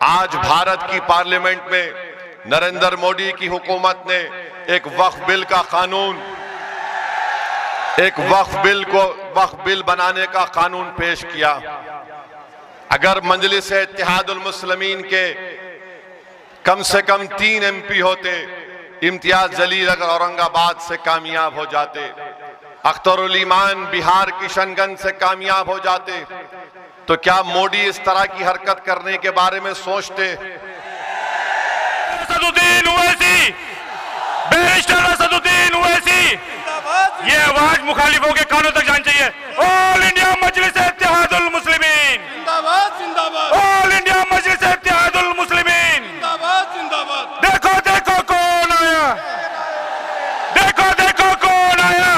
आज भारत की पार्लियामेंट में नरेंद्र मोदी की हुकूमत ने एक वक्फ बिल का कानून, एक वक्फ बिल बनाने का कानून पेश किया। अगर मजलिस इत्तेहादुल मुस्लिमीन के कम से कम 3 MP होते, इम्तियाज जलील अगर औरंगाबाद से कामयाब हो जाते, अख्तरुल ईमान बिहार किशनगंज से कामयाब हो जाते, तो क्या मोदी इस तरह की हरकत करने के बारे में सोचते? असदुद्दीन ओवैसी, बैरिस्टर असदुद्दीन ओवैसी, ये आवाज मुखालिफों के कानों तक जानी चाहिए। ऑल इंडिया मजलिस इत्तेहादुल मुस्लिमीन जिंदाबाद जिंदाबाद, ऑल इंडिया मजलिस इत्तेहादुल मुस्लिमीन जिंदाबाद जिंदाबाद। देखो देखो कौन आया, देखो देखो कौन आया।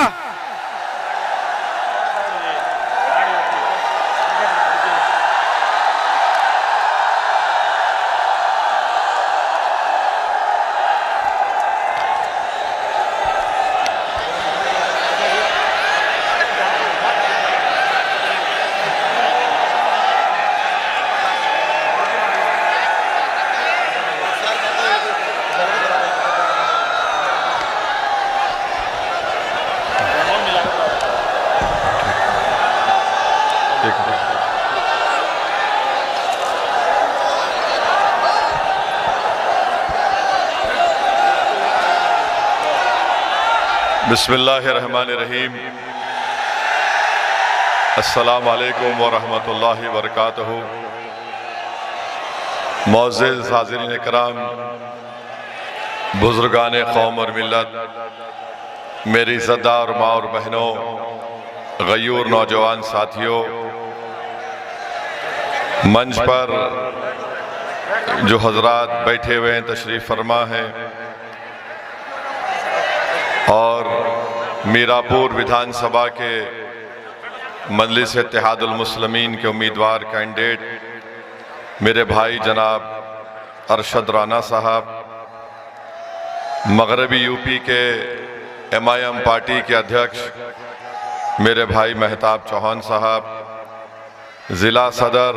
बिस्मिल्लाहिर्रहमानिर्रहीम। अस्सलामु अलैकुम व रहमतुल्लाहि व बरकातहू। मुअज़्ज़िज़ हाज़िरीन इकराम, बुज़ुर्गान कौम और मिल्लत, मेरी इज़्ज़तदार माँ और बहनों, गयूर नौजवान साथियों, मंच पर जो हज़रात बैठे हुए हैं, तशरीफ़ फरमा हैं, और मीरापुर विधानसभा के मजलिस इत्तेहादुल मुस्लिमीन के उम्मीदवार कैंडिडेट मेरे भाई जनाब अरशद राना साहब, मगरबी यूपी के MIM पार्टी के अध्यक्ष मेरे भाई मेहताब चौहान साहब, ज़िला सदर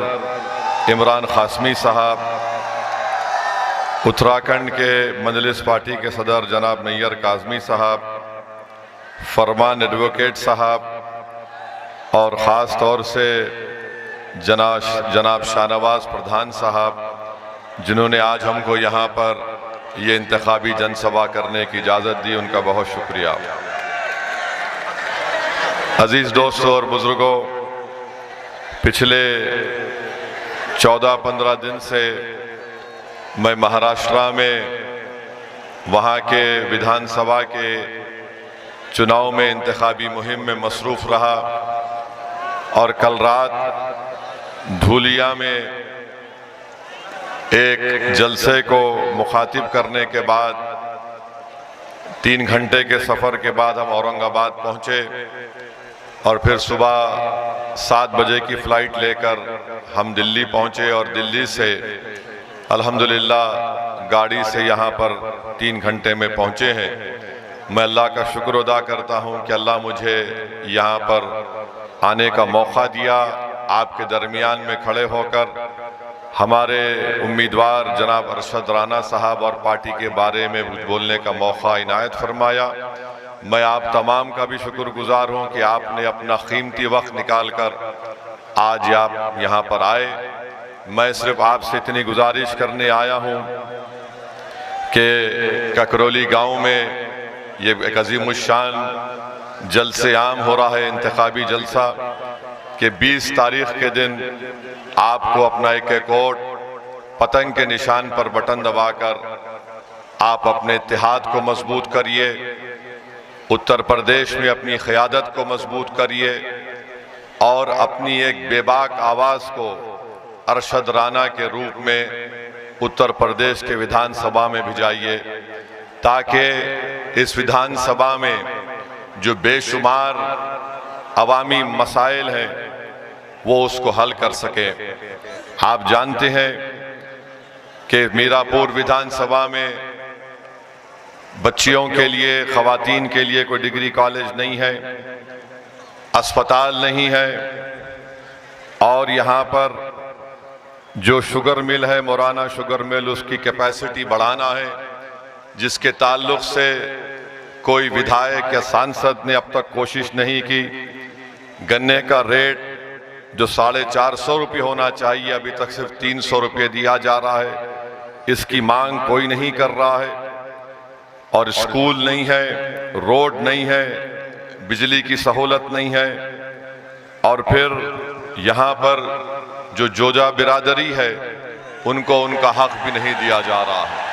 इमरान क़ासमी साहब, उत्तराखंड के मजलिस पार्टी के सदर जनाब नैयर काज़मी साहब, फरमान एडवोकेट साहब, और ख़ास तौर से जनाब शाहनवाज प्रधान साहब, जिन्होंने आज हमको यहाँ पर ये इंतखाबी जनसभा करने की इजाज़त दी, उनका बहुत शुक्रिया। अज़ीज़ दोस्तों और बुज़ुर्गों, पिछले 14-15 दिन से मैं महाराष्ट्र में वहाँ के विधानसभा के चुनाव में इंतखाबी मुहिम में मसरूफ़ रहा, और कल रात धूलिया में एक जलसे को मुखातिब करने के बाद 3 घंटे के सफ़र के बाद हम औरंगाबाद पहुँचे, और फिर सुबह 7 बजे की फ़्लाइट लेकर हम दिल्ली पहुँचे, और दिल्ली से अल्हम्दुलिल्लाह गाड़ी से यहाँ पर 3 घंटे में पहुँचे हैं। मैं अल्लाह का शुक्र अदा करता हूँ कि अल्लाह मुझे यहाँ पर आने का मौका दिया, आपके दरमियान में खड़े होकर हमारे उम्मीदवार जनाब अरशद राना साहब और पार्टी के बारे में बोलने का मौका इनायत फरमाया। मैं आप तमाम का भी शुक्रगुजार हूँ कि आपने अपना कीमती वक्त निकाल कर आज आप यहाँ पर आए। मैं सिर्फ आपसे इतनी गुजारिश करने आया हूँ कि ककरौली गांव में ये एक अज़ीमुश्शान जलसे आम हो रहा है, इंतखाबी जलसा, कि 20 तारीख के दिन आपको अपना एक वोट पतंग के निशान पर बटन दबाकर आप अपने इत्तेहाद को मजबूत करिए, उत्तर प्रदेश में अपनी क़यादत को मजबूत करिए, और अपनी एक बेबाक आवाज़ को अरशद राना के रूप में उत्तर प्रदेश के विधानसभा में भिजाइए, ताकि इस विधानसभा में जो बेशुमार अवामी मसाइल हैं वो उसको हल कर सके। आप जानते हैं कि मीरापुर विधानसभा में बच्चियों के लिए, ख़वातीन के लिए कोई डिग्री कॉलेज नहीं है, अस्पताल नहीं है, और यहाँ पर जो शुगर मिल है मोराना शुगर मिल, उसकी कैपेसिटी बढ़ाना है, जिसके ताल्लुक से कोई विधायक या सांसद ने अब तक कोशिश नहीं की। गन्ने का रेट जो 450 रुपये होना चाहिए, अभी तक सिर्फ 300 रुपये दिया जा रहा है। इसकी मांग कोई नहीं कर रहा है। और स्कूल नहीं है, रोड नहीं है, बिजली की सहूलत नहीं है। और फिर यहाँ पर जो जोजा बिरादरी है, उनको उनका हक भी नहीं दिया जा रहा है।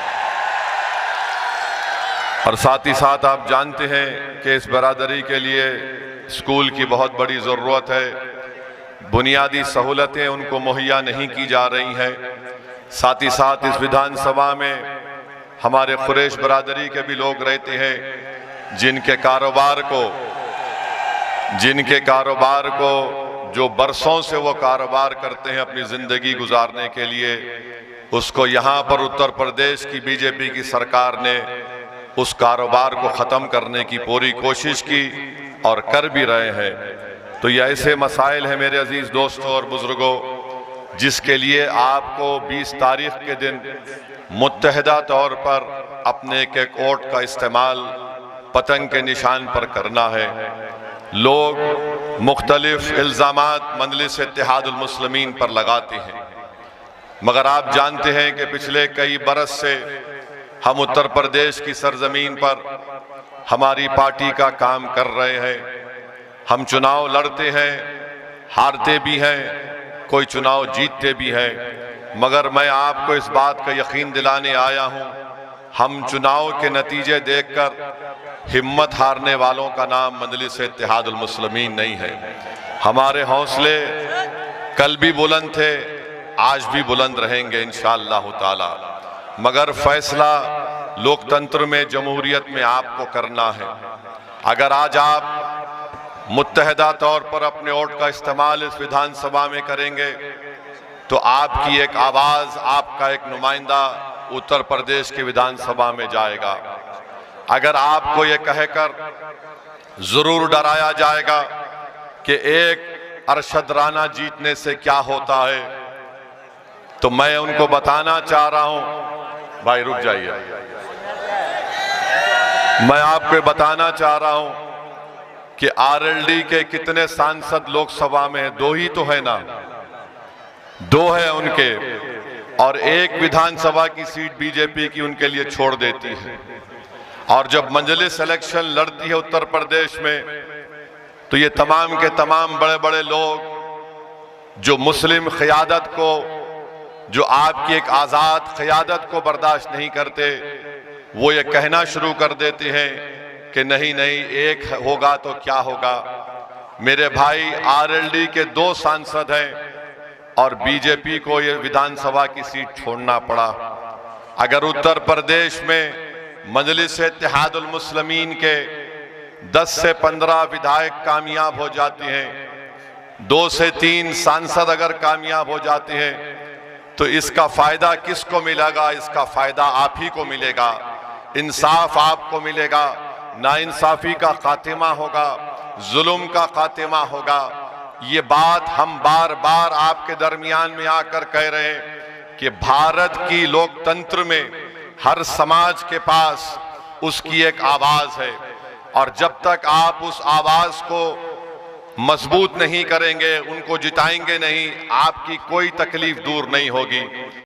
और साथ ही साथ आप जानते हैं कि इस बिरादरी के लिए स्कूल की बहुत बड़ी ज़रूरत है। बुनियादी सहूलतें उनको मुहैया नहीं की जा रही हैं। साथ ही साथ इस विधानसभा में हमारे कुरैश बिरादरी के भी लोग रहते हैं, जिनके कारोबार को जो बरसों से वो कारोबार करते हैं अपनी ज़िंदगी गुजारने के लिए, उसको यहाँ पर उत्तर प्रदेश की बीजेपी की सरकार ने उस कारोबार को ख़त्म करने की पूरी कोशिश की और कर भी रहे हैं। तो ये ऐसे मसाइल हैं मेरे अजीज़ दोस्तों और बुज़ुर्गों, जिसके लिए आपको 20 तारीख के दिन मुत्तहिदा तौर पर अपने एक एक वोट का इस्तेमाल पतंग के निशान पर करना है। लोग मुख्तलिफ इल्ज़ामात मजलिस इत्तेहादुल मुस्लिमीन पर लगाते हैं, मगर आप जानते हैं कि पिछले कई बरस से हम उत्तर प्रदेश की सरजमीन पर हमारी पार्टी का काम कर रहे हैं। हम चुनाव लड़ते हैं, हारते भी हैं, कोई चुनाव जीतते भी हैं, मगर मैं आपको इस बात का यकीन दिलाने आया हूं, हम चुनाव के नतीजे देखकर हिम्मत हारने वालों का नाम मजलिस इत्तेहादुल मुस्लिमीन नहीं है। हमारे हौसले कल भी बुलंद थे, आज भी बुलंद रहेंगे इंशाअल्लाह ताला, मगर फैसला लोकतंत्र में, जमहूरियत में आपको करना है। अगर आज आप मुत्तहिदा तौर पर अपने वोट का इस्तेमाल इस विधानसभा में करेंगे तो आपकी एक आवाज, आपका एक नुमाइंदा उत्तर प्रदेश की विधानसभा में जाएगा। अगर आपको ये कहकर जरूर डराया जाएगा कि एक अरशद राना जीतने से क्या होता है, तो मैं उनको बताना चाह रहा हूं, भाई रुक जाइए, मैं आपको बताना चाह रहा हूं कि आरएलडी के कितने सांसद लोकसभा में हैं? 2 ही तो है ना, 2 है उनके, और एक विधानसभा की सीट बीजेपी की उनके लिए छोड़ देती है। और जब मजलिस इलेक्शन लड़ती है उत्तर प्रदेश में, तो ये तमाम के तमाम बड़े बड़े लोग जो मुस्लिम क़यादत को, जो आपकी एक आज़ाद क़यादत को बर्दाश्त नहीं करते, वो ये कहना शुरू कर देते हैं कि नहीं नहीं, एक होगा तो क्या होगा। मेरे भाई, आरएलडी के 2 सांसद हैं और बीजेपी को ये विधानसभा की सीट छोड़ना पड़ा। अगर उत्तर प्रदेश में मजलिस इत्तेहादुल मुस्लिमीन के 10 से 15 विधायक कामयाब हो जाते हैं, 2 से 3 सांसद अगर कामयाब हो जाते हैं, तो इसका फायदा किसको मिलेगा? इसका फायदा आप ही को मिलेगा, इंसाफ आपको मिलेगा, नाइंसाफी का खात्मा होगा, जुल्म का खात्मा होगा। ये बात हम बार बार आपके दरमियान में आकर कह रहे हैं कि भारत की लोकतंत्र में हर समाज के पास उसकी एक आवाज है, और जब तक आप उस आवाज को मजबूत नहीं करेंगे, उनको जिताएंगे नहीं, आपकी कोई तकलीफ दूर नहीं होगी।